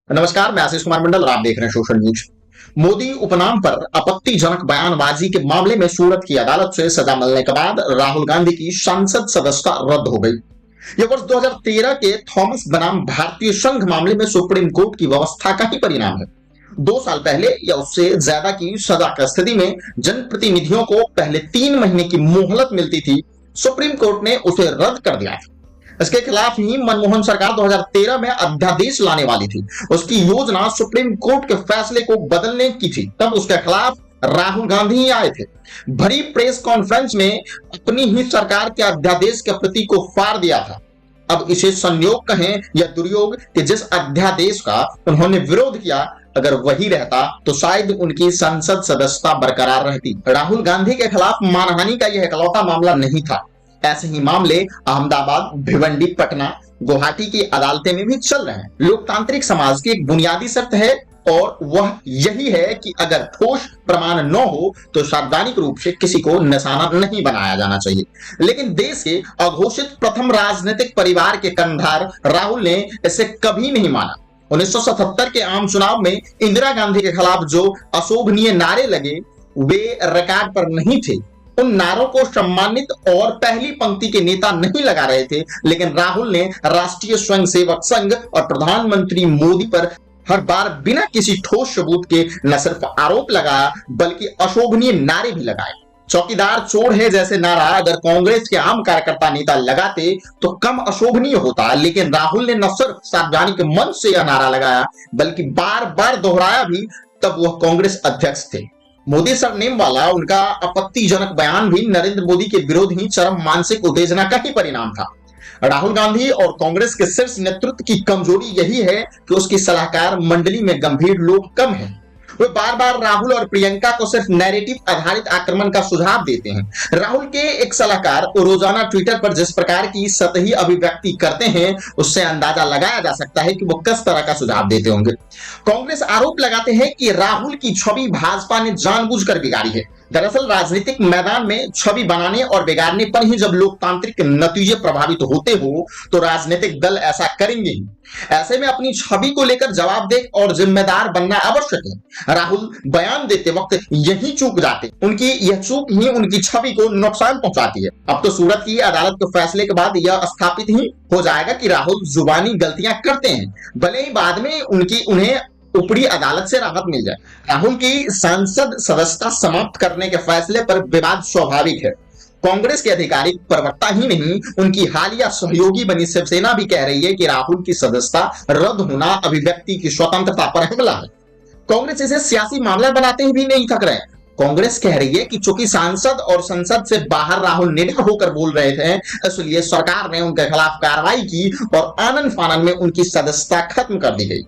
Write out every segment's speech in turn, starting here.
नमस्कार, मैं आशीष कुमार मंडल और आप देख रहे हैं सोशल न्यूज। मोदी उपनाम पर आपत्तिजनक बयानबाजी के मामले में सूरत की अदालत से सजा मिलने के बाद राहुल गांधी की संसद सदस्यता रद्द हो गई। यह वर्ष 2013 के थॉमस बनाम भारतीय संघ मामले में सुप्रीम कोर्ट की व्यवस्था का ही परिणाम है। 2 साल पहले या उससे ज्यादा की सजा की स्थिति में जनप्रतिनिधियों को पहले 3 महीने की मोहलत मिलती थी। सुप्रीम कोर्ट ने उसे रद्द कर दिया था। इसके खिलाफ ही मनमोहन सरकार 2013 में अध्यादेश लाने वाली थी। उसकी योजना सुप्रीम कोर्ट के फैसले को बदलने की थी। तब उसके खिलाफ राहुल गांधी ही आए थे। भरी प्रेस कॉन्फ्रेंस में अपनी ही सरकार के अध्यादेश के प्रति को फाड़ दिया था। अब इसे संयोग कहें या दुर्योग कि जिस अध्यादेश का उन्होंने विरोध किया, अगर वही रहता तो शायद उनकी संसद सदस्यता बरकरार रहती। राहुल गांधी के खिलाफ मानहानि का यह इकलौता मामला नहीं था। ऐसे ही मामले अहमदाबाद, भिवंडी, पटना, गुवाहाटी की अदालतें में भी चल रहे हैं। लोकतांत्रिक समाज की एक बुनियादी शर्त है और वह यही है कि अगर ठोस प्रमाण न हो तो सार्वजनिक रूप से किसी को निशाना नहीं बनाया जाना चाहिए। लेकिन देश के अघोषित प्रथम राजनीतिक परिवार के कर्णधार राहुल ने इसे कभी नहीं माना। 1977 के आम चुनाव में इंदिरा गांधी के खिलाफ जो अशोभनीय नारे लगे वे रिकॉर्ड पर नहीं थे। उन नारों को सम्मानित और पहली पंक्ति के नेता नहीं लगा रहे थे, लेकिन राहुल ने राष्ट्रीय स्वयंसेवक संघ और प्रधानमंत्री मोदी पर हर बार बिना किसी ठोस सबूत के न सिर्फ आरोप लगाया बल्कि अशोभनीय नारे भी लगाए। चौकीदार चोर है जैसे नारा अगर कांग्रेस के आम कार्यकर्ता नेता लगाते तो कम अशोभनीय होता, लेकिन राहुल ने न सिर्फ सार्वजनिक मंच से यह नारा लगाया बल्कि बार बार दोहराया भी। तब वह कांग्रेस अध्यक्ष थे। मोदी सरनेम वाला उनका आपत्तिजनक बयान भी नरेंद्र मोदी के विरोध ही चरम मानसिक उत्तेजना का ही परिणाम था। राहुल गांधी और कांग्रेस के शीर्ष नेतृत्व की कमजोरी यही है कि उसकी सलाहकार मंडली में गंभीर लोग कम हैं। वे बार बार राहुल और प्रियंका को सिर्फ नैरेटिव आधारित आक्रमण का सुझाव देते हैं। राहुल के एक सलाहकार रोजाना ट्विटर पर जिस प्रकार की सतही अभिव्यक्ति करते हैं उससे अंदाजा लगाया जा सकता है कि वो किस तरह का सुझाव देते होंगे। कांग्रेस आरोप लगाते हैं कि राहुल की छवि भाजपा ने जानबूझकर बिगाड़ी है। दरअसल राजनीतिक मैदान में छवि बनाने और बिगाड़ने पर ही जब लोकतांत्रिक नतीजे प्रभावित होते हो तो राजनीतिक दल ऐसा करेंगे ही। ऐसे में अपनी छवि को लेकर जवाबदेह और जिम्मेदार बनना आवश्यक है। राहुल बयान देते वक्त यही चूक जाते, उनकी यह चूक ही उनकी छवि को नुकसान पहुंचाती है। अब तो सूरत की अदालत के फैसले के बाद यह स्थापित ही हो जाएगा कि राहुल जुबानी गलतियां करते हैं, भले ही बाद में उन्हें ऊपरी अदालत से राहत मिल जाए। राहुल की सांसद सदस्यता समाप्त करने के फैसले पर विवाद स्वाभाविक है। कांग्रेस के आधिकारिक प्रवक्ता ही नहीं, उनकी हालिया सहयोगी बनी शिवसेना भी कह रही है कि राहुल की सदस्यता रद्द होना अभिव्यक्ति की स्वतंत्रता पर हमला है। कांग्रेस इसे सियासी मामला बनाते ही भी नहीं थक रहे। कांग्रेस कह रही है कि चूंकि सांसद और संसद से बाहर राहुल निडर होकर बोल रहे थे, इसलिए सरकार ने उनके खिलाफ कार्रवाई की और आनन फानन में उनकी सदस्यता खत्म कर दी गई।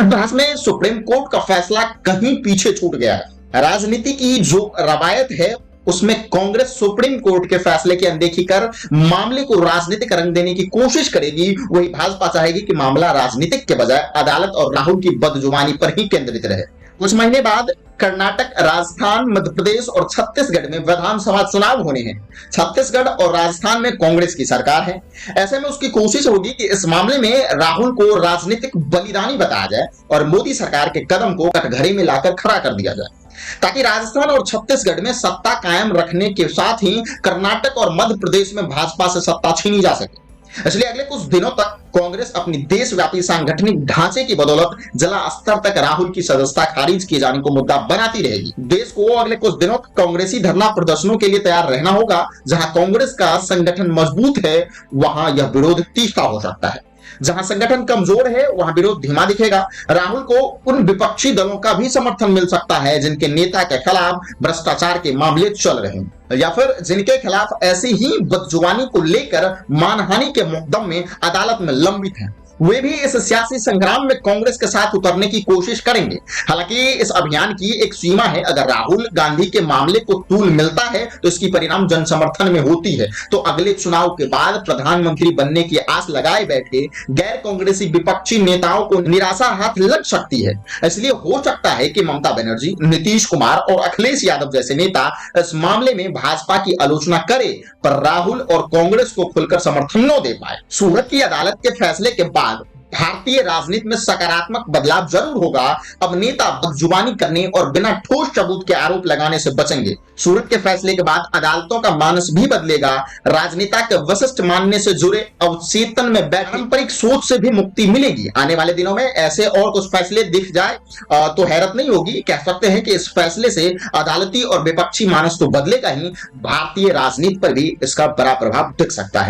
बहस में सुप्रीम कोर्ट का फैसला कहीं पीछे छूट गया है। राजनीति की जो रवायत है उसमें कांग्रेस सुप्रीम कोर्ट के फैसले की अनदेखी कर मामले को राजनीतिक रंग देने की कोशिश करेगी, वही भाजपा चाहेगी कि मामला राजनीतिक के बजाय अदालत और राहुल की बदजुबानी पर ही केंद्रित रहे। कुछ महीने बाद कर्नाटक, राजस्थान, मध्य प्रदेश और छत्तीसगढ़ में विधानसभा चुनाव होने हैं। छत्तीसगढ़ और राजस्थान में कांग्रेस की सरकार है। ऐसे में उसकी कोशिश होगी कि इस मामले में राहुल को राजनीतिक बलिदानी बताया जाए और मोदी सरकार के कदम को कटघरे में लाकर खड़ा कर दिया जाए, ताकि राजस्थान और छत्तीसगढ़ में सत्ता कायम रखने के साथ ही कर्नाटक और मध्य प्रदेश में भाजपा से सत्ता छीनी जा सके। इसलिए अगले कुछ दिनों तक कांग्रेस अपनी देशव्यापी सांगठनिक ढांचे की बदौलत जिला स्तर तक राहुल की सदस्यता खारिज किए जाने को मुद्दा बनाती रहेगी। देश को अगले कुछ दिनों तक कांग्रेसी धरना प्रदर्शनों के लिए तैयार रहना होगा। जहां कांग्रेस का संगठन मजबूत है वहां यह विरोध तीखा हो सकता है, जहां संगठन कमजोर है वहां विरोध धीमा दिखेगा। राहुल को उन विपक्षी दलों का भी समर्थन मिल सकता है जिनके नेता के खिलाफ भ्रष्टाचार के मामले चल रहे हैं या फिर जिनके खिलाफ ऐसी ही बदजुबानी को लेकर मानहानि के मुकदमे में अदालत में लंबित हैं। वे भी इस सियासी संग्राम में कांग्रेस के साथ उतरने की कोशिश करेंगे। हालांकि इस अभियान की एक सीमा है। अगर राहुल गांधी के मामले को तूल मिलता है तो इसकी परिणाम जन समर्थन में होती है, तो अगले चुनाव के बाद प्रधानमंत्री बनने की आस लगाए बैठे गैर कांग्रेसी विपक्षी नेताओं को निराशा हाथ लग सकती है। इसलिए हो सकता है कि ममता बनर्जी, नीतीश कुमार और अखिलेश यादव जैसे नेता इस मामले में भाजपा की आलोचना करे पर राहुल और कांग्रेस को खुलकर समर्थन न दे पाए। सूरत की अदालत के फैसले के बाद भारतीय राजनीति में सकारात्मक बदलाव जरूर होगा। अब नेता बदजुबानी करने और बिना ठोस सबूत के आरोप लगाने से बचेंगे। सूरत के फैसले के बाद अदालतों का मानस भी बदलेगा। राजनेता के वशिष्ठ मानने से जुड़े अवचेतन में पारंपरिक सोच से भी मुक्ति मिलेगी। आने वाले दिनों में ऐसे और कुछ फैसले दिख जाए तो हैरत नहीं होगी। कह सकते हैं कि इस फैसले से अदालती और विपक्षी मानस तो बदलेगा ही, भारतीय राजनीति पर भी इसका बड़ा प्रभाव दिख सकता है।